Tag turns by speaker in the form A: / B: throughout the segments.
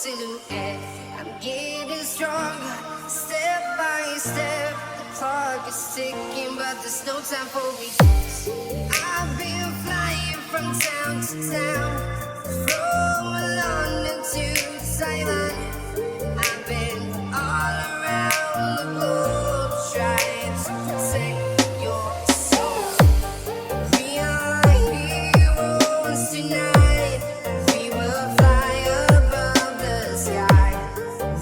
A: silhouette. I'm getting stronger, step by step. The clock is ticking, but there's no time for regrets. I've been flying from town to town, from London to Taiwan. I've been all around the globe trying to protect your soul. We are heroes tonight. We will fly above the sky.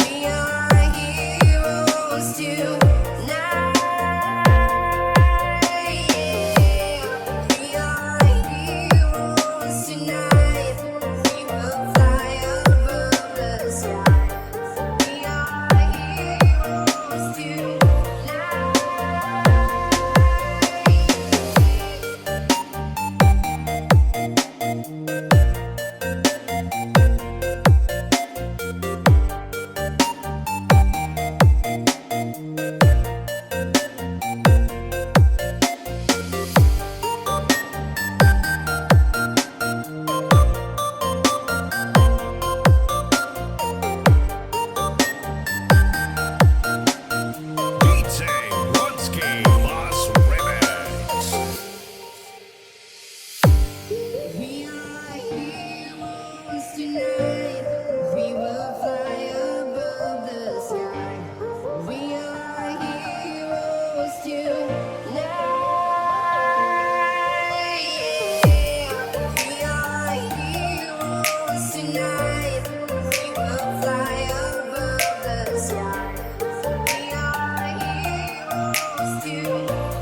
A: We are heroes tonight. We are heroes tonight. We will fly above the sky. We are heroes tonight.
B: DJ Runsky Boss Remix.
A: We are heroes tonight. We will fly above the sky. We are heroes tonight. We are heroes tonight. We will fly above the sky. We are heroes tonight.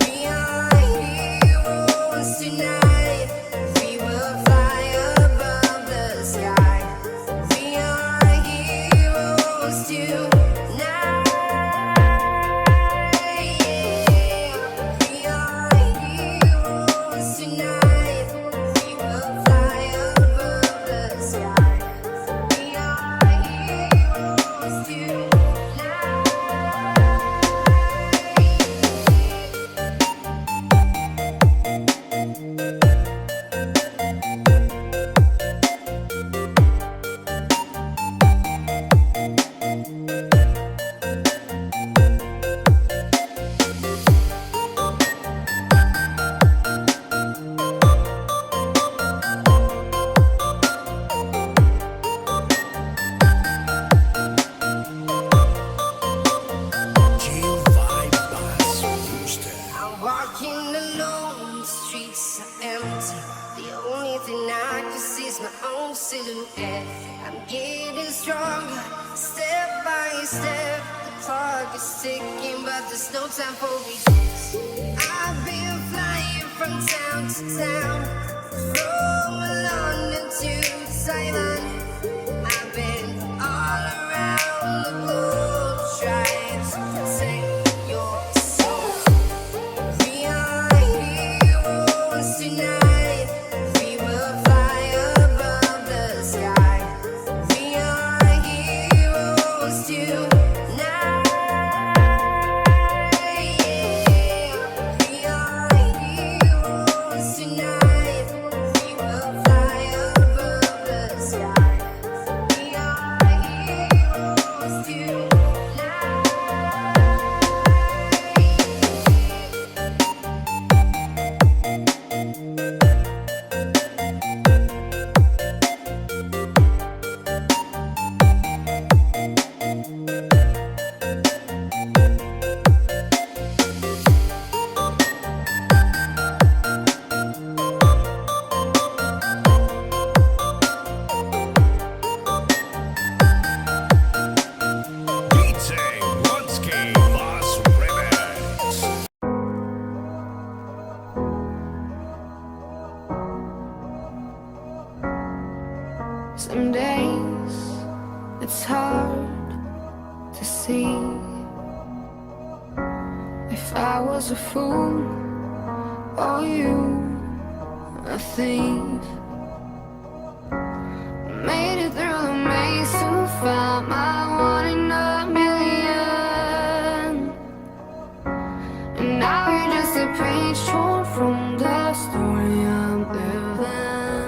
A: We are heroes tonight. We will fly above the sky. We are heroes tonight. We are heroes tonight. We will fly above the sky. We are heroes tonight.
B: G5 Bass Booster.
A: I'm walking alone, the streets are empty. The only thing I can see is my own silhouette. I'm getting stronger, step by step. The clock is ticking, but there's no time for regrets. I've been flying from town to town, from London to Taiwan. I've been all around the globe trying to protect your soul. We are heroes tonight. We will fly above the sky. We are heroes tonight. We are heroes tonight. We will fly above the sky. We are heroes tonight.
B: DJ Runsky Boss Remix.
C: Some days it's hard to see. If I was a fool or you a thief, made it through the maze to find my one in a million. And now you're just a page torn from the story I'm living.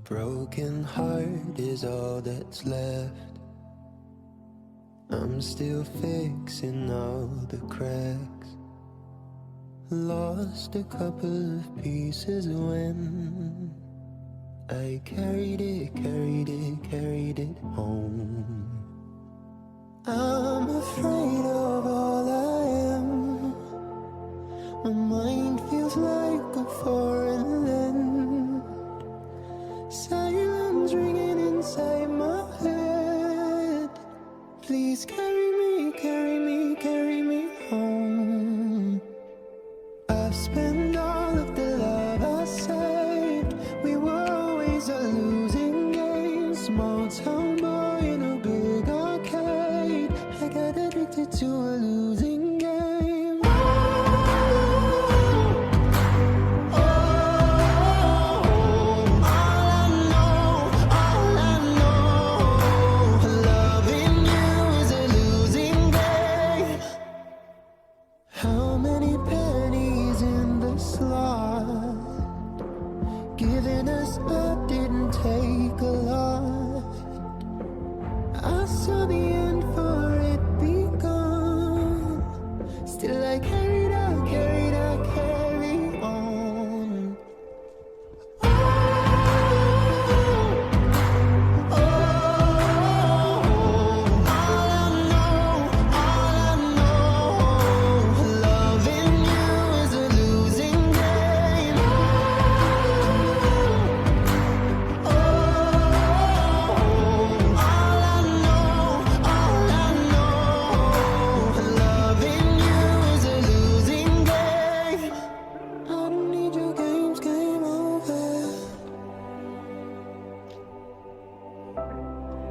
D: broken heart is all that's left. I'm still fixing all the cracks. Lost a couple of pieces when I carried it home. I'm afraid of all I am. My mind feels like a foreign land. Silence ringing inside my head. Please carry me home. I've spent all of the love I saved. We were always a losing game. Small town boy in a big arcade. I got addicted to a losing game. How many pennies in the slot? Giving us up didn't take a lot. I saw the end for it begun. Still I carried on.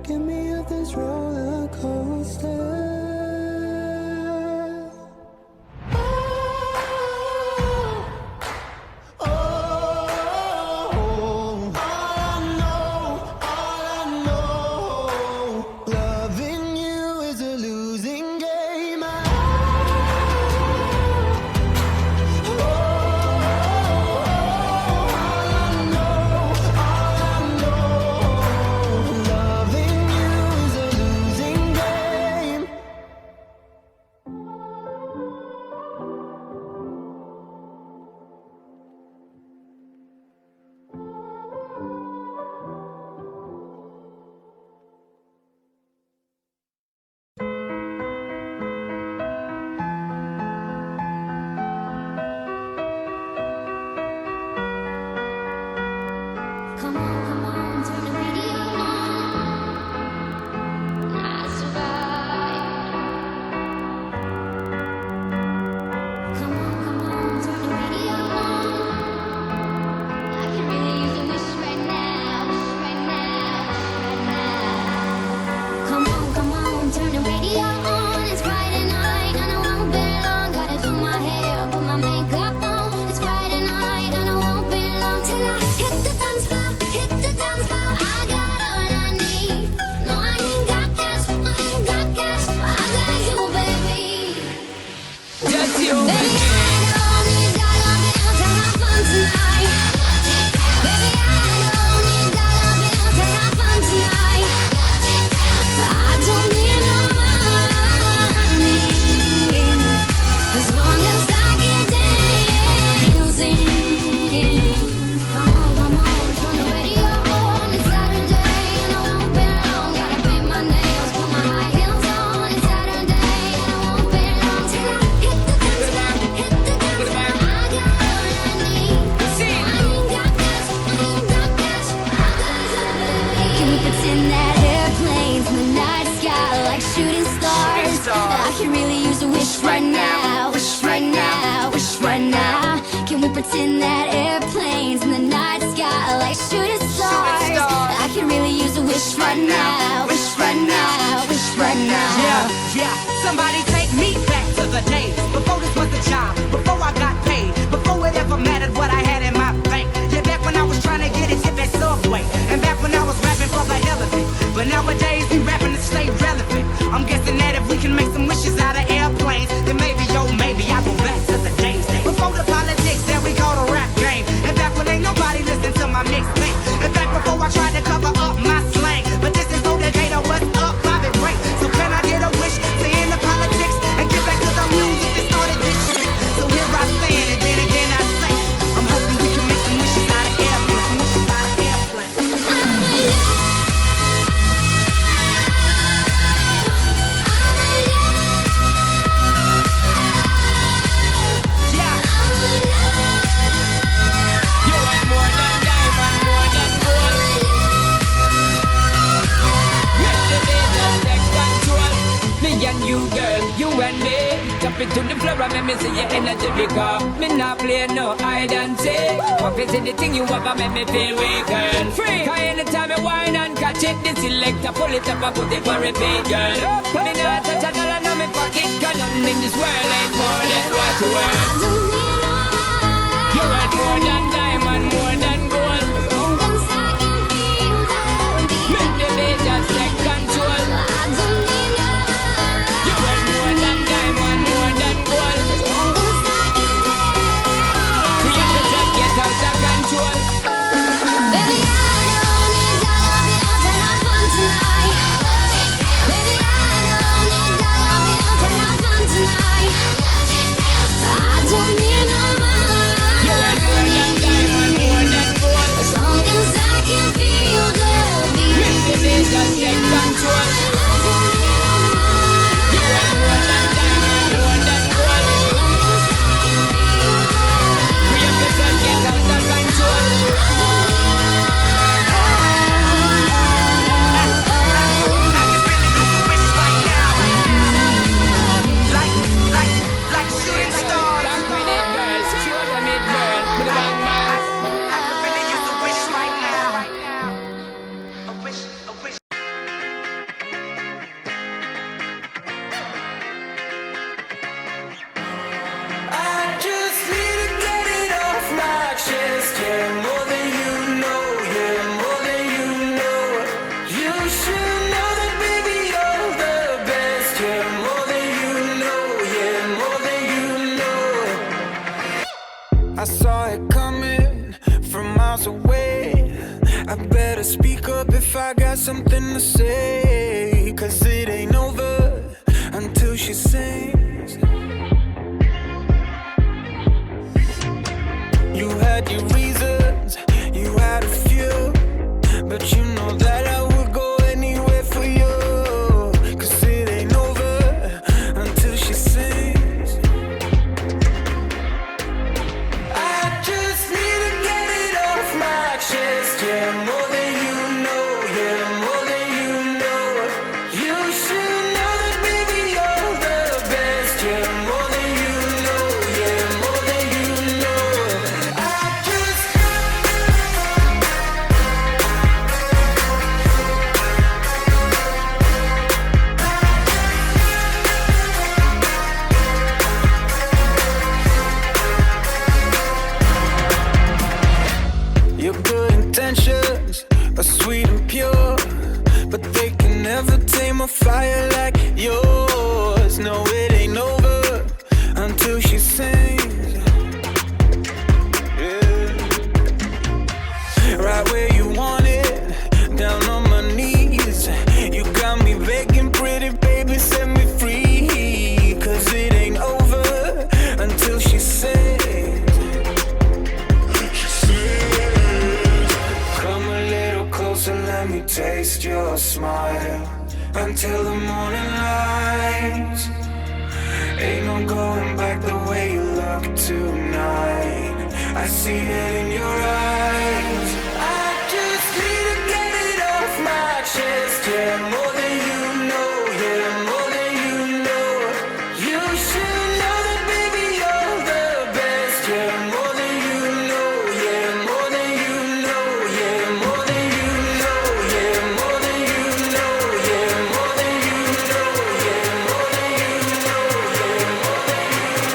D: Get me off this roller coaster. Loving you is a losing game.
C: Come on, turn the radio on. I survive. Come on, turn the radio on. I can really use a wish right now. Come on, turn the radio on. It's Friday night and I won't be long. Gotta do my hair, put my makeup on. It's Friday night and I won't be long till I hit the dance floor. I got all I need. No, I ain't got cash. I got you, baby.
E: Just you,
C: Baby, I don't need dollar bills to have fun tonight. Baby, I don't need dollar bills to have fun tonight. I don't need no money as long as I get dancing. Come on, turn the radio on. It's Saturday and I won't be long. Gotta paint my nails, put my high heels on. It's Saturday and I won't be long till I hit the dance floor. I got all I need. I ain't got cash. I got you, baby. Can we pretend that airplanes in the night sky like shooting stars? I can really use a wish right now. Can we pretend that airplanes in the night sky like shooting stars? I can really use a wish right now.
E: yeah. Somebody take me back to the days before this was a job, before I got paid, before it ever mattered what I had in my bank. Yeah, back when I was trying to get a tip at Subway, and back when I was rapping for the hell of it. But nowadays we rapping to stay relevant. I'm guessing that if we can make some wishes out of airplanes, then maybe I go back to the days before the politics that we call the rap game. And back when ain't nobody listened to my mixtape. And back before I
F: and you, girl, you and me. Jump into the floor and make me see your energy because me not play no hide and seek. What is anything you ever make me feel weak, girl? Free. Cause anytime you whine and catch it, the selector pull it up and put it for repeat, girl. Me not touch a dollar in my pocket, cause nothing in this world ain't more than what you want. You want more than diamond, more than gold. Make the beat just take control. You want more than diamond, more than gold. We have to just get out of control.
C: Baby, I don't need dollar bills and have fun tonight. Baby, I don't need dollar bills and have fun tonight. I don't need no money.
F: You want more than diamond, more than gold.
C: As long as I can feel the beat.
F: Make the beat just take control. You want more than diamond, more than gold. We have to just get out of control.
E: Like shooting stars.
F: Rock with it, girl. Show them it, girl. With the bang bang.
E: I could really use a wish right now. A wish, a wish.
D: I just need to get it off my chest. Yeah, more than you know. Yeah, more than you know. You should know that, baby, you're the best. Yeah, more than you know. Yeah, more than you know. I saw it coming from miles away. I better speak up if I got something to say. 'Cause it ain't over until she sings. You had your reasons, you had a few, but you know that I would go anywhere for you. 'Cause it ain't over until she sings. I just need to get it off my chest. Yeah, more than you know. Yeah, more than you know. You should know that, baby, you're the best. Yeah, more than you know. Yeah, more than you know. I just Your good intentions are sweet and pure, but they can never tame a fire like yours. No, it ain't over until she sings. Yeah. Right where you want it, down on my knees. You got me begging, pretty baby, set me free. 'Cause it ain't over until she sings. Come a little closer, let me taste your smile. Until the morning light. Ain't no going back the way you look tonight. I see it in your eyes. I just need to get it off my chest. Yeah, more than you know. Yeah, more than you know. You should know that, baby, you're the best. Yeah, more than you know. Yeah, more than you know. Yeah, more than you know. Yeah, more than you know. Yeah, more than you know. Yeah, more than you know. Yeah, more than you know.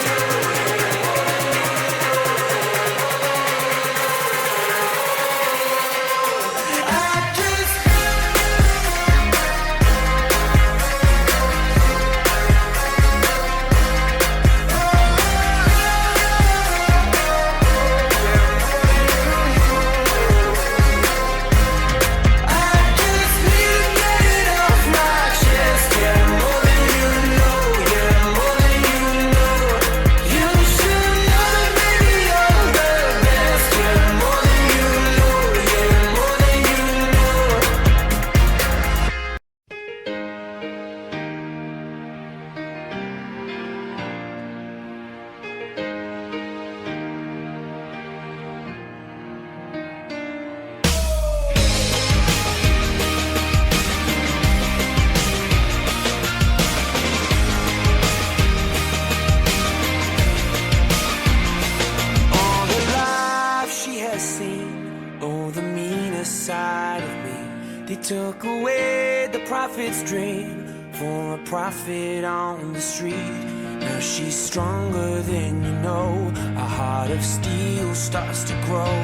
G: took away the prophet's dream for a prophet on the street. Now she's stronger than you know. A heart of steel starts to grow.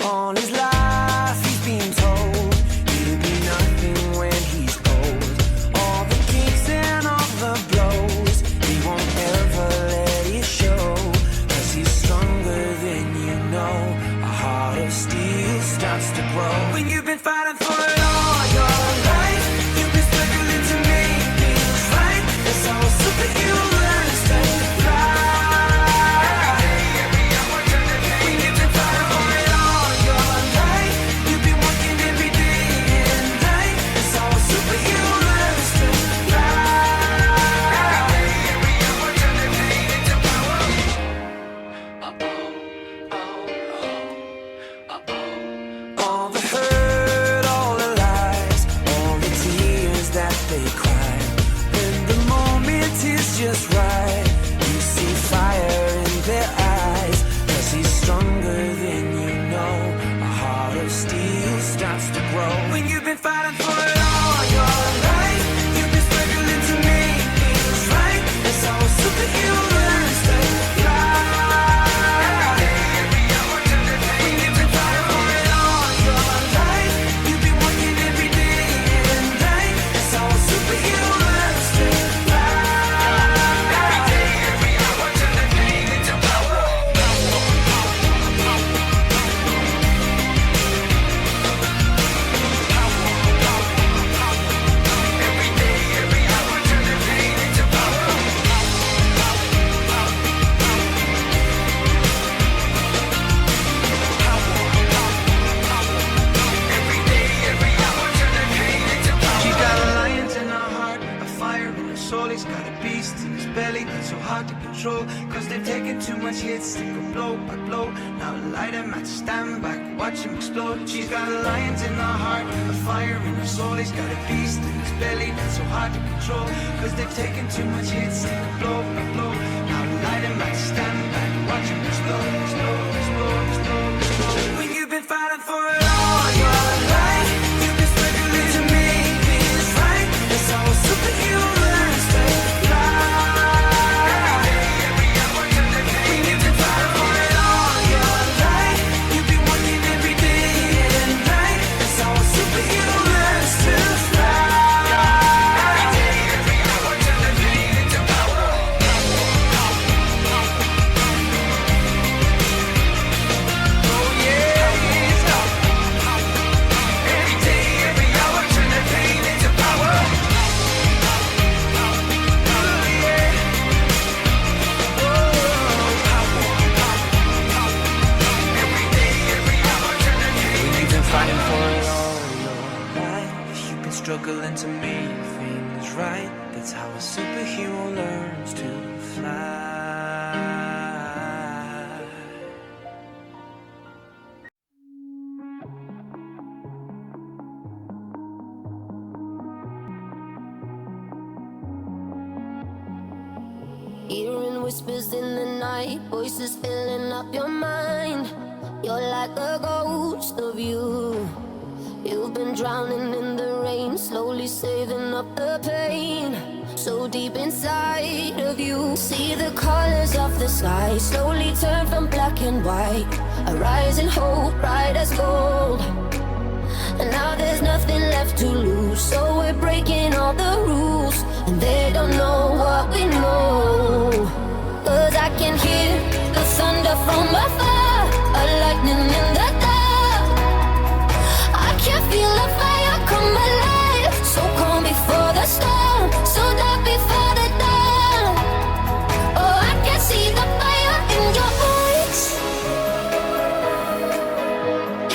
G: All his life he's been told he'll be nothing when he's old. All the kicks and all the blows, he won't ever let it show. 'Cause he's stronger than you know. A heart of steel starts to grow. When you've been fighting for it all your life, you've been struggling to make things right. That's how a superhero learns to fly. When you've been fighting for it all your life, you've been working every day and night. That's how a superhero learns to fly. All the hurt, all the lies, all the tears that they cry. When the moment is just right, you see fire in their eyes. 'Cause he's stronger than you know. A heart of steel starts to grow. When you've been fighting for it all your life, you've been struggling to make things right. That's how a superhero learns to fly. When you've been fighting for it all your life, you've been working every day and night. That's how a superhero learns to fly. She's got a lion in her heart, a fire in her soul. He's got a beast in his belly that's so hard to control. 'Cause they've taken too much hits, they go blow by blow. Now light him at stand back, watch him explode. She's got a lion in her heart, a fire in her soul. He's got a beast in his belly that's so hard to control. 'Cause they've taken too much hits, they go blow by blow. Now light him at stand back, watch him explode, explode, explode, explode, explode. When you've been fighting for it all your life, you've been struggling to make things right. That's how a superhero learns to fly. When you've been fighting for it all your life, you've been working every day and night. That's how a superhero learns to fly. Oh yeah, every day, every hour, turn the pain into power. Oh yeah. Every day, every hour, turn the pain. When you've been fighting for it all your life, you've been struggling to make things right. That's how a superhero learns to fly.
C: Hearing whispers in the night, voices filling up your mind. You're like a ghost of you. You've been drowning in the rain, slowly saving up the pain. So deep inside of you, see the colors of the sky slowly turn from black and white. A rising hope, bright as gold. And now there's nothing left to lose, so we're breaking all the rules. And they don't know what we know. 'Cause I can hear the thunder from afar, a lightning in the dark. I can feel the fire come alive, so calm before the storm, so dark before the dawn. Oh, I can see the fire in your eyes,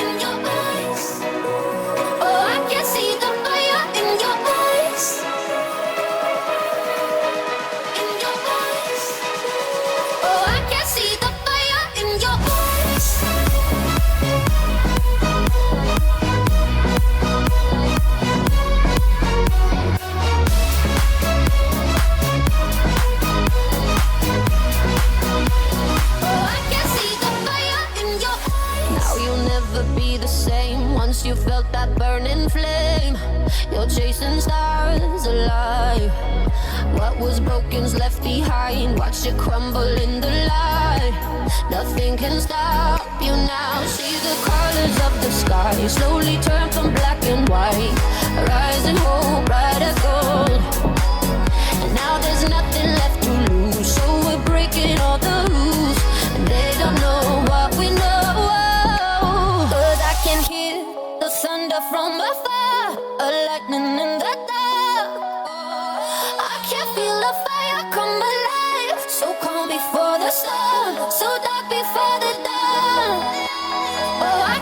C: in your eyes. Oh, I can see the fire in your eyes, in your eyes. Oh, I can see the fire in your eyes. Oh, I can see the fire in your eyes. Now you'll never be the same once you felt that burning flame. girl chasing stars alive. What was broken's left behind. Watch it crumble in the light. Nothing can stop you now. See the colors of the sky slowly turn from black and white. Rising hope, bright as gold. And now there's nothing left to lose. So we're breaking all the rules. And they don't know what we know. 'Cause I can hear the thunder from afar, a lightning in the dark. I can feel the fire come alive. So calm before the sun, so dark before the dawn. Oh, I